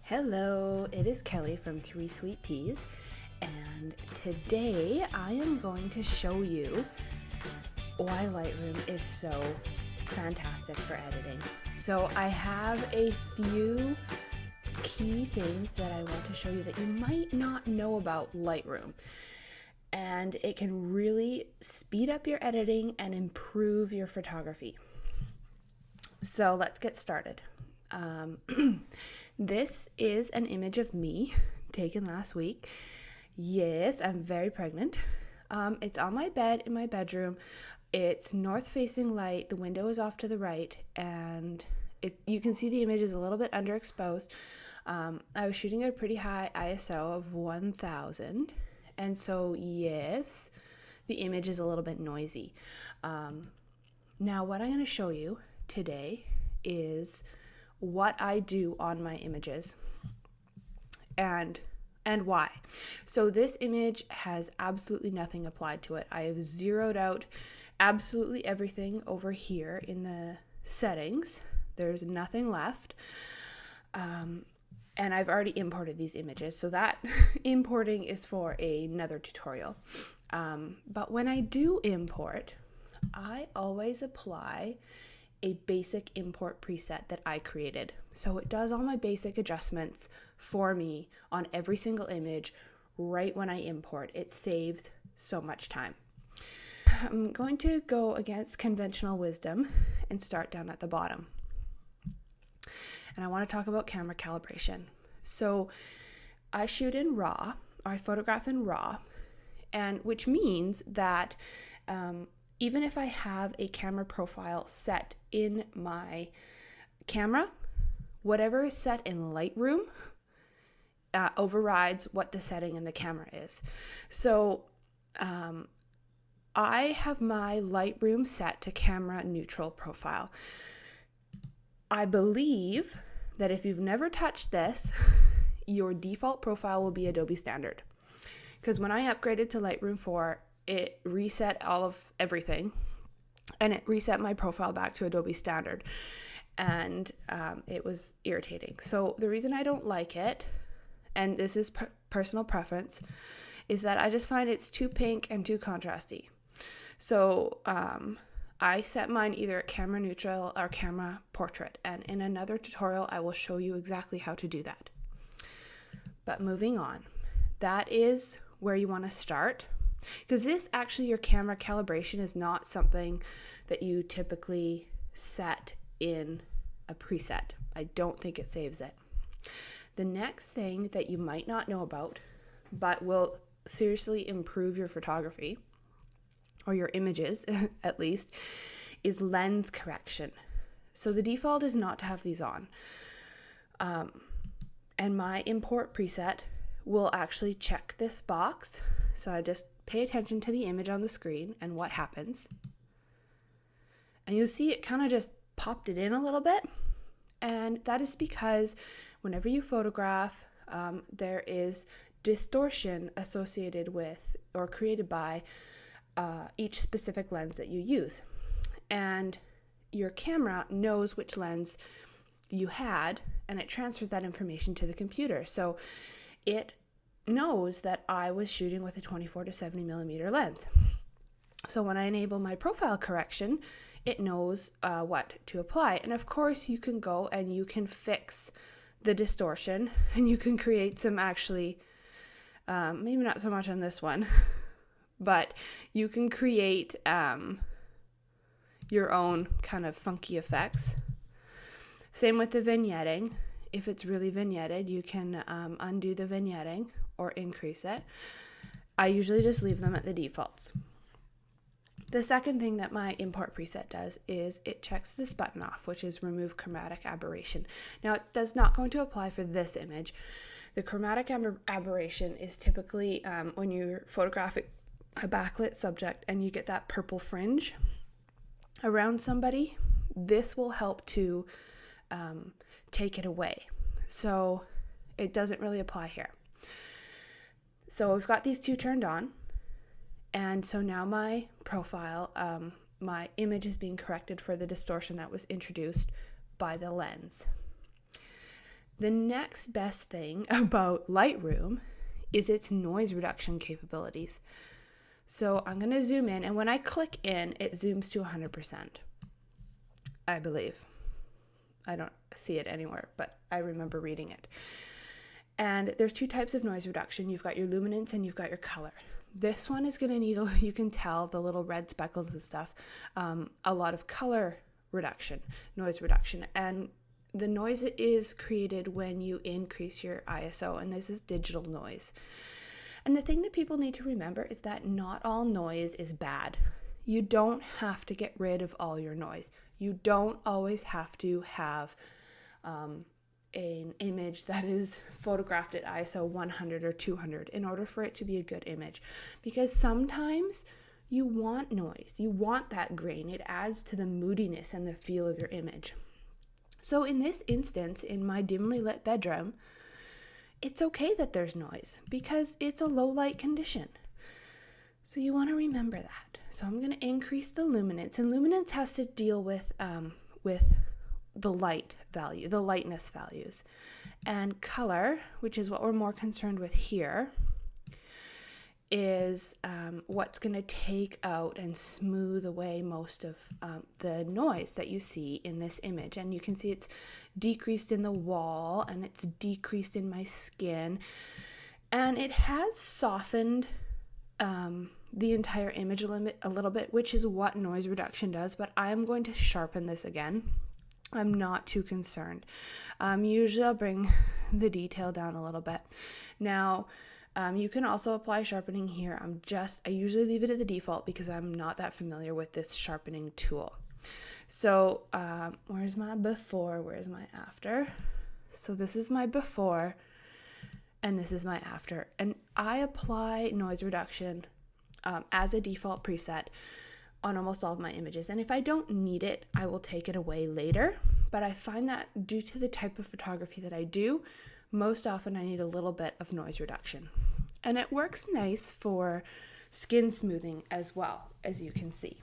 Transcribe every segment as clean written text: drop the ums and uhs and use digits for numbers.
Hello, it is Kelly from Three Sweet Peas, and today I am going to show you why Lightroom is so fantastic for editing. So I have a few key things that I want to show you that you might not know about Lightroom, and it can really speed up your editing and improve your photography. So let's get started. This is an image of me taken last week. Yes, I'm very pregnant. It's on my bed in my bedroom. It's north-facing light. The window is off to the right, and you can see the image is a little bit underexposed. I was shooting at a pretty high ISO of 1000, and so yes, the image is a little bit noisy. Now, what I'm going to show you today is what I do on my images and why. So this image has absolutely nothing applied to it. I have zeroed out absolutely everything over here in the settings. There's nothing left. And I've already imported these images, so that importing is for another tutorial. But when I do import, I always apply a basic import preset that I created. So it does all my basic adjustments for me on every single image right when I import. It saves so much time. I'm going to go against conventional wisdom and start down at the bottom. And I want to talk about camera calibration. So I shoot in RAW, or I photograph in RAW, and which means that even if I have a camera profile set in my camera, whatever is set in Lightroom overrides what the setting in the camera is. So I have my Lightroom set to camera neutral profile. I believe that if you've never touched this, your default profile will be Adobe Standard. Because when I upgraded to Lightroom 4, it reset all of everything, and it reset my profile back to Adobe Standard, and it was irritating. So the reason I don't like it, and this is personal preference, is that I just find it's too pink and too contrasty. So I set mine either at camera neutral or camera portrait, and in another tutorial I will show you exactly how to do that. But moving on, that is where you want to start. Because this actually, your camera calibration is not something that you typically set in a preset. I don't think it saves it. The next thing that you might not know about, but will seriously improve your photography, or your images at least, is lens correction. So the default is not to have these on. And my import preset will actually check this box. So I just pay attention to the image on the screen and what happens. And you'll see it kind of just popped it in a little bit. And that is because whenever you photograph, there is distortion associated with or created by each specific lens that you use. And your camera knows which lens you had, and it transfers that information to the computer. So it knows that I was shooting with a 24 to 70 millimeter lens. So when I enable my profile correction, it knows what to apply. And of course, you can go and you can fix the distortion, and you can create some actually, maybe not so much on this one, but you can create your own kind of funky effects. Same with the vignetting. If it's really vignetted, you can undo the vignetting or increase it. I usually just leave them at the defaults. The second thing that my import preset does is it checks this button off, which is remove chromatic aberration. Now, it does not going to apply for this image. The chromatic aberration is typically when you're photographing a backlit subject and you get that purple fringe around somebody. This will help to take it away. So it doesn't really apply here. So we've got these two turned on, and so now my profile, my image is being corrected for the distortion that was introduced by the lens. The next best thing about Lightroom is its noise reduction capabilities. So I'm going to zoom in, and when I click in, it zooms to 100%, I believe. I don't see it anywhere, but I remember reading it. And there's two types of noise reduction. You've got your luminance and you've got your color. This one is going to need, you can tell the little red speckles and stuff, a lot of color reduction, noise reduction. And the noise is created when you increase your ISO, and this is digital noise. And the thing that people need to remember is that not all noise is bad. You don't have to get rid of all your noise. You don't always have to have an image that is photographed at ISO 100 or 200 in order for it to be a good image. Because sometimes you want noise. You want that grain. It adds to the moodiness and the feel of your image. So in this instance, in my dimly lit bedroom, it's okay that there's noise because it's a low light condition. So you want to remember that. So I'm going to increase the luminance, and luminance has to deal with the light value, the lightness values. And color, which is what we're more concerned with here, is what's going to take out and smooth away most of the noise that you see in this image. And you can see it's decreased in the wall and it's decreased in my skin, and it has softened the entire image a little bit, which is what noise reduction does. But I am going to sharpen this again. I'm not too concerned. Usually I'll bring the detail down a little bit. Now, you can also apply sharpening here. I usually leave it at the default because I'm not that familiar with this sharpening tool. So where's my before? Where's my after? So this is my before and this is my after. And I apply noise reduction as a default preset on almost all of my images. And if I don't need it, I will take it away later. But I find that due to the type of photography that I do, most often I need a little bit of noise reduction. And it works nice for skin smoothing as well, as you can see.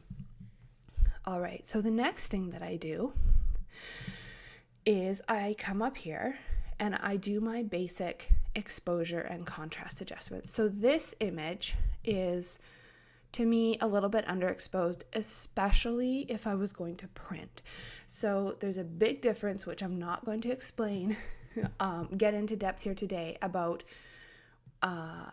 All right, so the next thing that I do is I come up here and I do my basic exposure and contrast adjustments. So this image is, to me, a little bit underexposed, especially if I was going to print. So there's a big difference, which I'm not going to explain, get into depth here today, about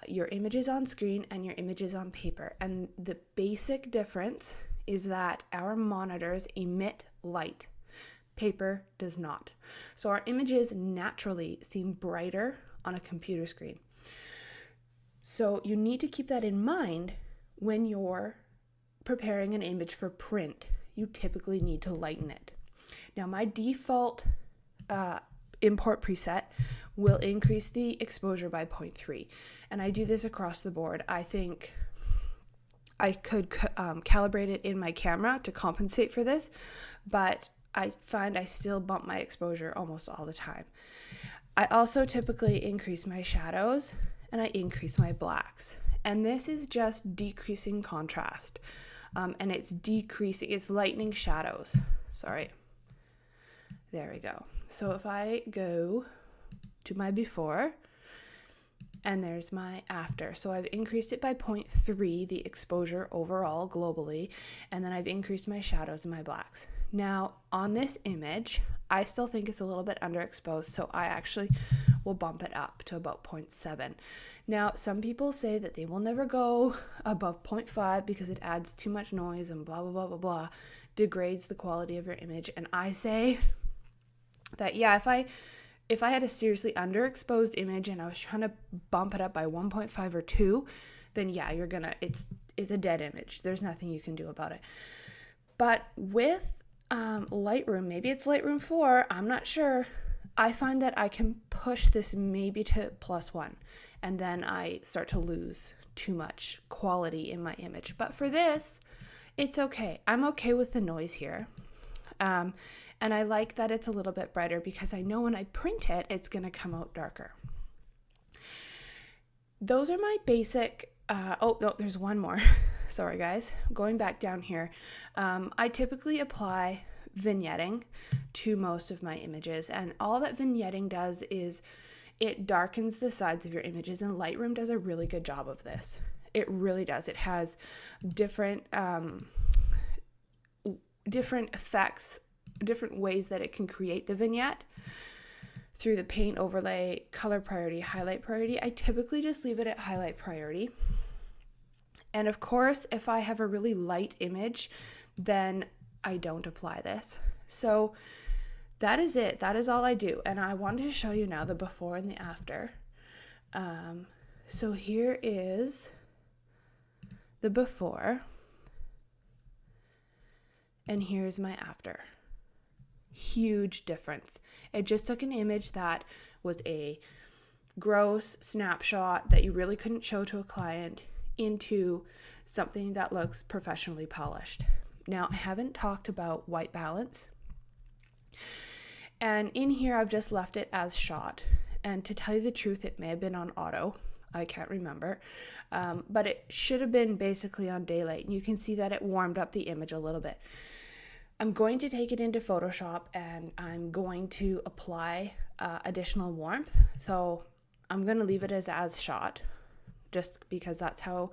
your images on screen and your images on paper. And the basic difference is that our monitors emit light. Paper does not. So our images naturally seem brighter on a computer screen. So you need to keep that in mind when you're preparing an image for print. You typically need to lighten it. Now, my default import preset will increase the exposure by 0.3, and I do this across the board. I think I could calibrate it in my camera to compensate for this, but I find I still bump my exposure almost all the time. I also typically increase my shadows and I increase my blacks. And this is just decreasing contrast. And it's lightening shadows. Sorry. There we go. So if I go to my before, and there's my after. So I've increased it by 0.3, the exposure overall globally, and then I've increased my shadows and my blacks. Now, on this image, I still think it's a little bit underexposed, so I actually will bump it up to about 0.7. Now, some people say that they will never go above 0.5 because it adds too much noise and blah, blah, blah, blah, blah, degrades the quality of your image. And I say that, yeah, if I had a seriously underexposed image and I was trying to bump it up by 1.5 or 2, then yeah, it's a dead image. There's nothing you can do about it. But with Lightroom, maybe it's Lightroom 4, I'm not sure, I find that I can push this maybe to +1, and then I start to lose too much quality in my image. But for this, it's okay. I'm okay with the noise here. And I like that it's a little bit brighter because I know when I print it, it's going to come out darker. Those are my basic, oh, no, there's one more. Sorry, guys. Going back down here, I typically apply vignetting to most of my images. And all that vignetting does is it darkens the sides of your images, and Lightroom does a really good job of this. It really does. It has different effects, different ways that it can create the vignette through the paint overlay, color priority, highlight priority. I typically just leave it at highlight priority. And of course, if I have a really light image, then I don't apply this. So that is it. That is all I do. And I wanted to show you now the before and the after. So here is the before, and here's my after. Huge difference. It just took an image that was a gross snapshot that you really couldn't show to a client into something that looks professionally polished. Now, I haven't talked about white balance. And in here, I've just left it as shot. And to tell you the truth, it may have been on auto. I can't remember. But it should have been basically on daylight. And you can see that it warmed up the image a little bit. I'm going to take it into Photoshop and I'm going to apply additional warmth. So I'm going to leave it as shot, just because that's how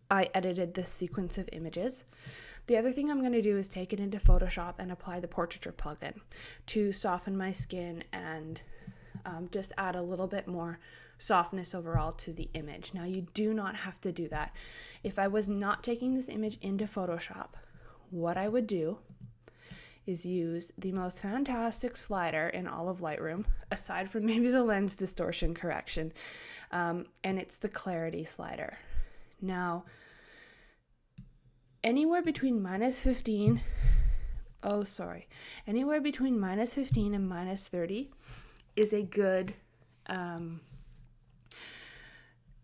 I edited this sequence of images. The other thing I'm going to do is take it into Photoshop and apply the portraiture plugin to soften my skin and just add a little bit more softness overall to the image. Now, you do not have to do that. If I was not taking this image into Photoshop, what I would do is use the most fantastic slider in all of Lightroom, aside from maybe the lens distortion correction, and it's the clarity slider. Now, anywhere between -15 and -30 is a good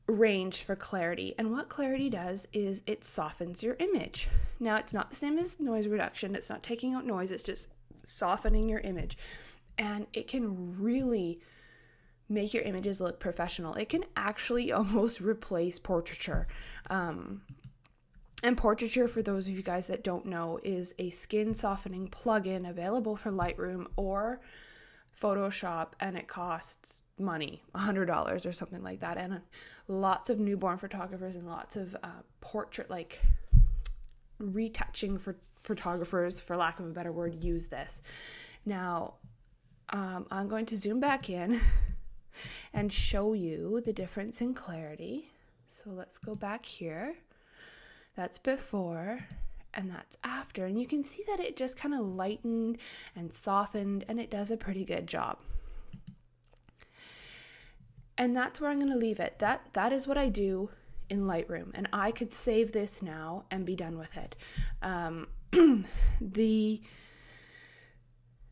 range for clarity. And what clarity does is it softens your image. Now, it's not the same as noise reduction. It's not taking out noise. It's just softening your image. And it can really make your images look professional. It can actually almost replace portraiture. And portraiture, for those of you guys that don't know, is a skin softening plugin available for Lightroom or Photoshop, and it costs money, $100 or something like that. And lots of newborn photographers and lots of portrait, like retouching for photographers, for lack of a better word, use this. Now, I'm going to zoom back in and show you the difference in clarity. So let's go back here. That's before and that's after. And you can see that it just kind of lightened and softened, and it does a pretty good job. And that's where I'm going to leave it. That is what I do in Lightroom, and I could save this now and be done with it.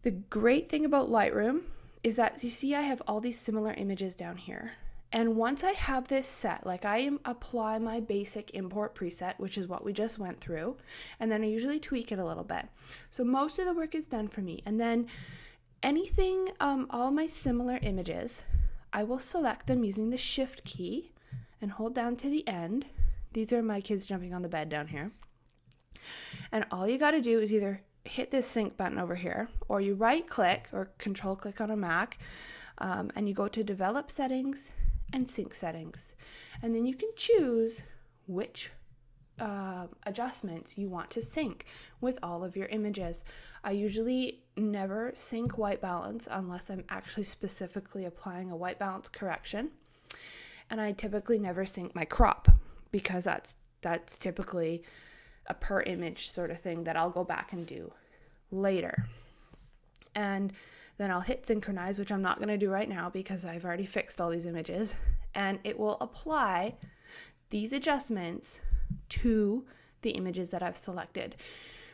The great thing about Lightroom is that you see I have all these similar images down here. And once I have this set, like I apply my basic import preset, which is what we just went through, and then I usually tweak it a little bit. So most of the work is done for me. And then anything, all my similar images, I will select them using the Shift key and hold down to the end. These are my kids jumping on the bed down here. And all you got to do is either hit this sync button over here, or you right click or control click on a Mac, and you go to develop settings and sync settings. And then you can choose which adjustments you want to sync with all of your images. I usually never sync white balance unless I'm actually specifically applying a white balance correction. And I typically never sync my crop, because that's typically a per image sort of thing that I'll go back and do later. And then I'll hit synchronize, which I'm not going to do right now because I've already fixed all these images, and it will apply these adjustments to the images that I've selected.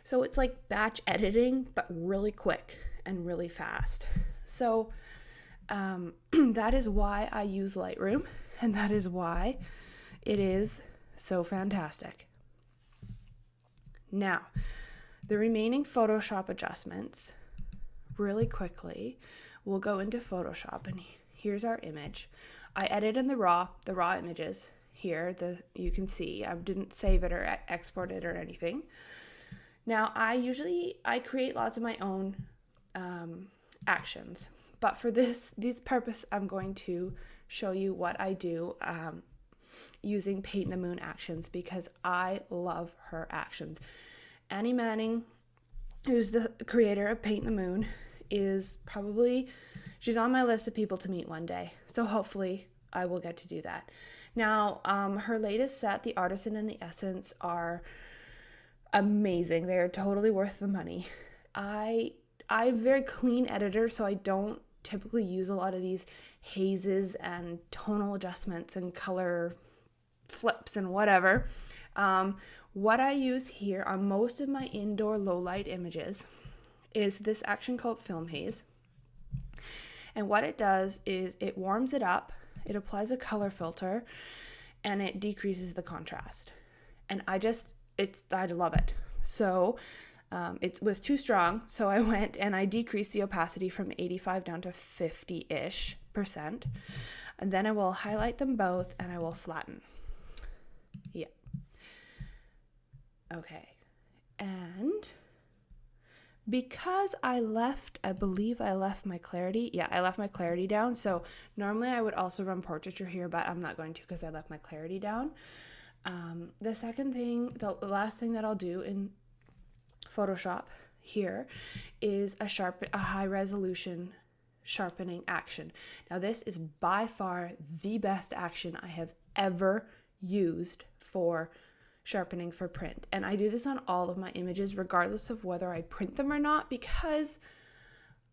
So it's like batch editing, but really quick and really fast. So that is why I use Lightroom, and that is why it is so fantastic. Now, the remaining Photoshop adjustments, really quickly, we'll go into Photoshop, and here's our image. I edited the raw images here. You can see I didn't save it or export it or anything. Now, I create lots of my own actions, but for this purpose, I'm going to show you what I do using Paint the Moon actions, because I love her actions. Annie Manning, who's the creator of Paint the Moon, she's on my list of people to meet one day. So hopefully I will get to do that. Now, her latest set, the Artisan and the Essence, are amazing. They're totally worth the money. I'm a very clean editor, so I don't typically use a lot of these hazes and tonal adjustments and color flips and whatever. What I use here on most of my indoor low light images is this action called Film Haze. And what it does is it warms it up, it applies a color filter, and it decreases the contrast. And I love it. So it was too strong, so I went and I decreased the opacity from 85 down to 50-ish%. And then I will highlight them both and I will flatten. Yeah. Okay. And because I believe I left my clarity. Yeah, I left my clarity down. So normally I would also run portraiture here, but I'm not going to because I left my clarity down. The last thing that I'll do in Photoshop here is a high resolution sharpening action. Now this is by far the best action I have ever used for sharpening for print. And I do this on all of my images, regardless of whether I print them or not, because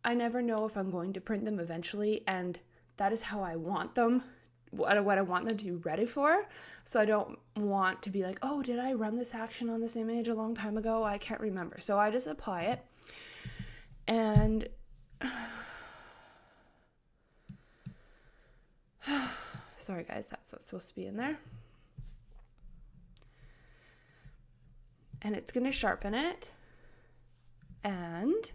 I never know if I'm going to print them eventually, and that is how I want them, what I want them to be ready for. So I don't want to be like, oh, did I run this action on this image a long time ago? I can't remember. So I just apply it. And sorry guys, that's what's supposed to be in there. And it's going to sharpen it, and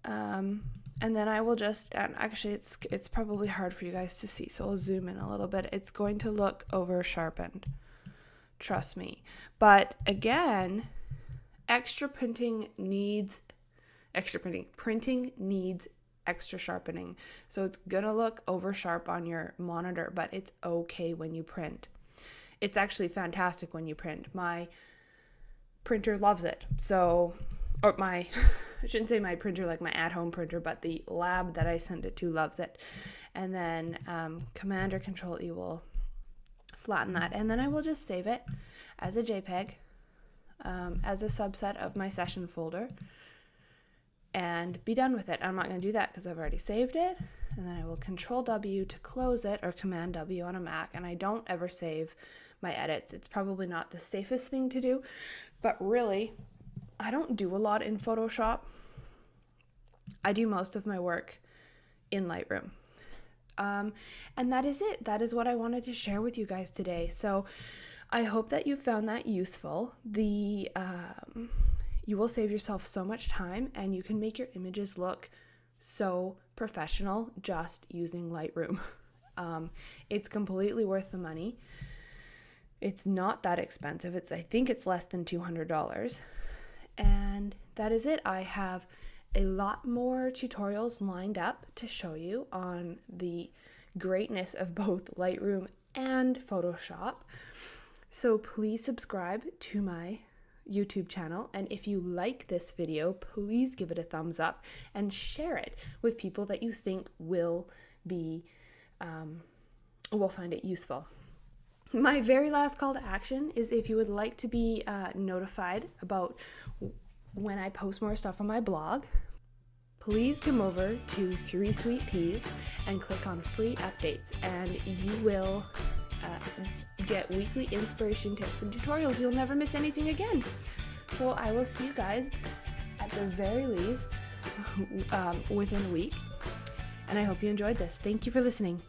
then I will and actually it's probably hard for you guys to see, so I'll zoom in a little bit. It's going to look over sharpened, trust me. But again, printing needs extra sharpening. So it's gonna look over sharp on your monitor, but it's okay when you print. It's actually fantastic when you print. My printer loves it. I shouldn't say my printer, like my at-home printer, but the lab that I send it to loves it. And then Command or Control E will flatten that, and then I will just save it as a JPEG, as a subset of my session folder, and be done with it. I'm not going to do that because I've already saved it. And then I will Control W to close it, or Command W on a Mac, and I don't ever save my edits. It's probably not the safest thing to do, but really, I don't do a lot in Photoshop. I do most of my work in Lightroom. And that is it. That is what I wanted to share with you guys today. So I hope that you found that useful. You will save yourself so much time, and you can make your images look so professional just using Lightroom. It's completely worth the money. It's not that expensive. I think it's less than $200. And that is it. I have a lot more tutorials lined up to show you on the greatness of both Lightroom and Photoshop. So please subscribe to my YouTube channel. And if you like this video, please give it a thumbs up and share it with people that you think will find it useful. My very last call to action is if you would like to be notified about when I post more stuff on my blog, please come over to 3 Sweet Peas and click on free updates, and you will get weekly inspiration tips and tutorials. You'll never miss anything again. So I will see you guys at the very least within a week, and I hope you enjoyed this. Thank you for listening.